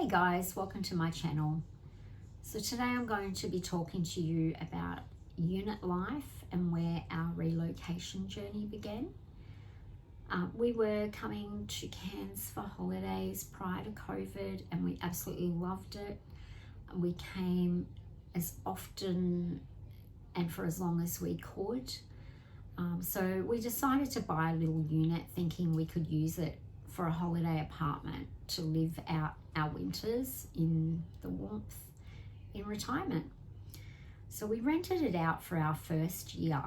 guys, welcome to my channel. So today I'm going to be talking to you about unit life and where our relocation journey began. We were coming to Cairns for holidays prior to COVID and we absolutely loved it. We came as often and for as long as we could. So we decided to buy a little unit thinking we could use it for a holiday apartment to live out our winters in the warmth in retirement. So we rented it out for our first year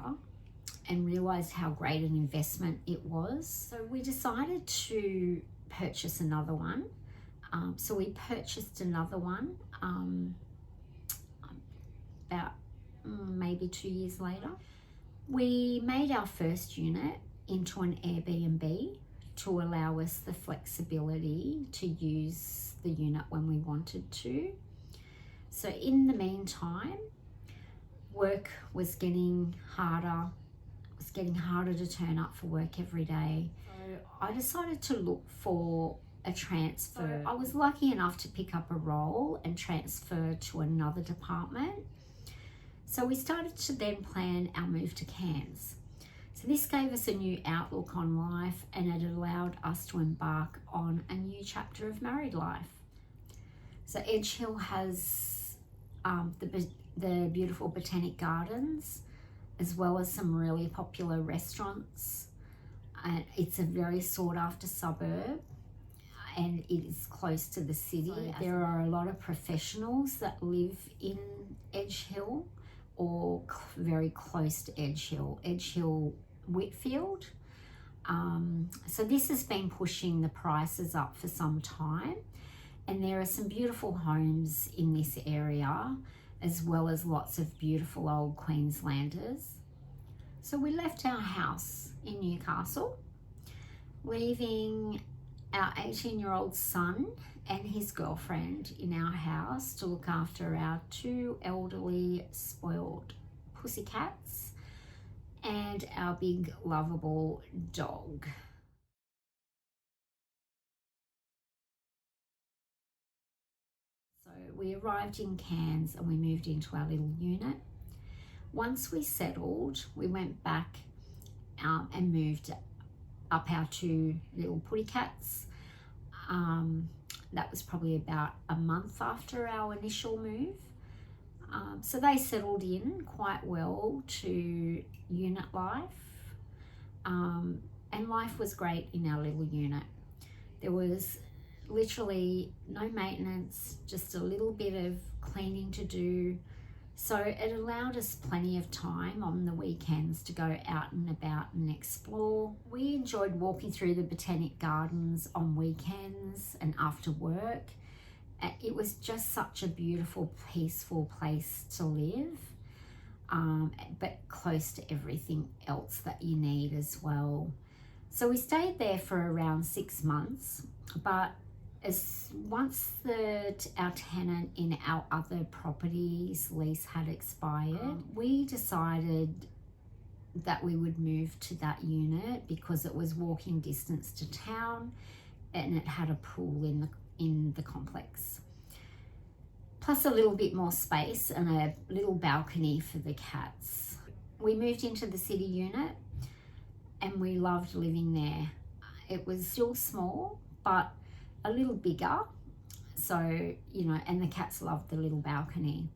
and realized how great an investment it was. So we decided to purchase another one. So we purchased another one about maybe 2 years later. We made our first unit into an Airbnb to allow us the flexibility to use the unit when we wanted to. So in the meantime, work was getting harder. It was getting harder to turn up for work every day. So I decided to look for a transfer. I was lucky enough to pick up a role and transfer to another department. So we started to then plan our move to Cairns. So this gave us a new outlook on life and it allowed us to embark on a new chapter of married life. So Edge Hill has the beautiful botanic gardens as well as some really popular restaurants. It's a very sought after suburb and it is close to the city. So there are a lot of professionals that live in Edge Hill or very close to Edge Hill, Whitfield. So this has been pushing the prices up for some time, and there are some beautiful homes in this area as well as lots of beautiful old Queenslanders. So we left our house in Newcastle, leaving our 18-year-old son and his girlfriend in our house to look after our two elderly spoiled pussycats and our big lovable dog. So we arrived in Cairns and we moved into our little unit. Once we settled, we went back and moved up our two little putty cats. That was probably about a month after our initial move. So they settled in quite well to unit life. And life was great in our little unit. There was literally no maintenance, just a little bit of cleaning to do. So it allowed us plenty of time on the weekends to go out and about and explore. We enjoyed walking through the botanic gardens on weekends and after work. It was just such a beautiful, peaceful place to live, but close to everything else that you need as well. So we stayed there for around 6 months, but once our tenant in our other properties lease had expired, we decided that we would move to that unit because it was walking distance to town and it had a pool in the complex, plus a little bit more space and a little balcony for the cats. We moved into the city unit and we loved living there. It was still small, but a little bigger, so and the cats loved the little balcony.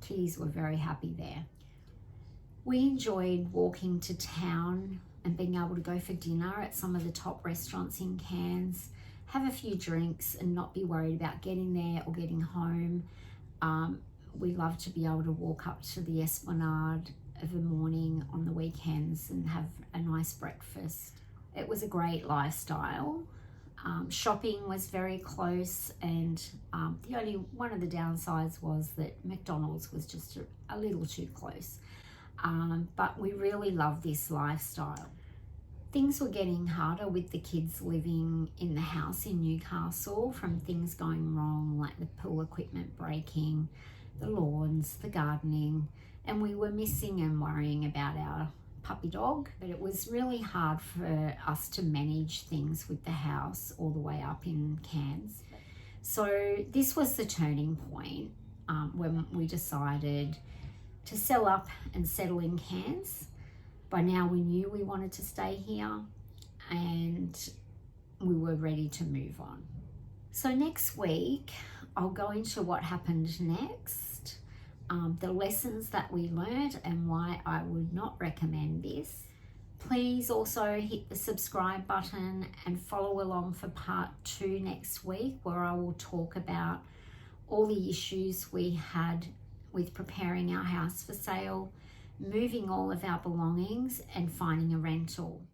Kitties were very happy there. We enjoyed walking to town and being able to go for dinner at some of the top restaurants in Cairns, have a few drinks and not be worried about getting there or getting home. We love to be able to walk up to the Esplanade of a morning on the weekends and have a nice breakfast. It was a great lifestyle. Shopping was very close, and the only one of the downsides was that McDonald's was just a little too close. But we really loved this lifestyle. Things were getting harder with the kids living in the house in Newcastle, from things going wrong like the pool equipment breaking, the lawns, the gardening, and we were missing and worrying about our puppy dog. But it was really hard for us to manage things with the house all the way up in Cairns. So this was the turning point when we decided to sell up and settle in Cairns. By now we knew we wanted to stay here and we were ready to move on. So next week I'll go into what happened next, the lessons that we learned and why I would not recommend this. Please also hit the subscribe button and follow along for part 2 next week, where I will talk about all the issues we had with preparing our house for sale, moving all of our belongings and finding a rental.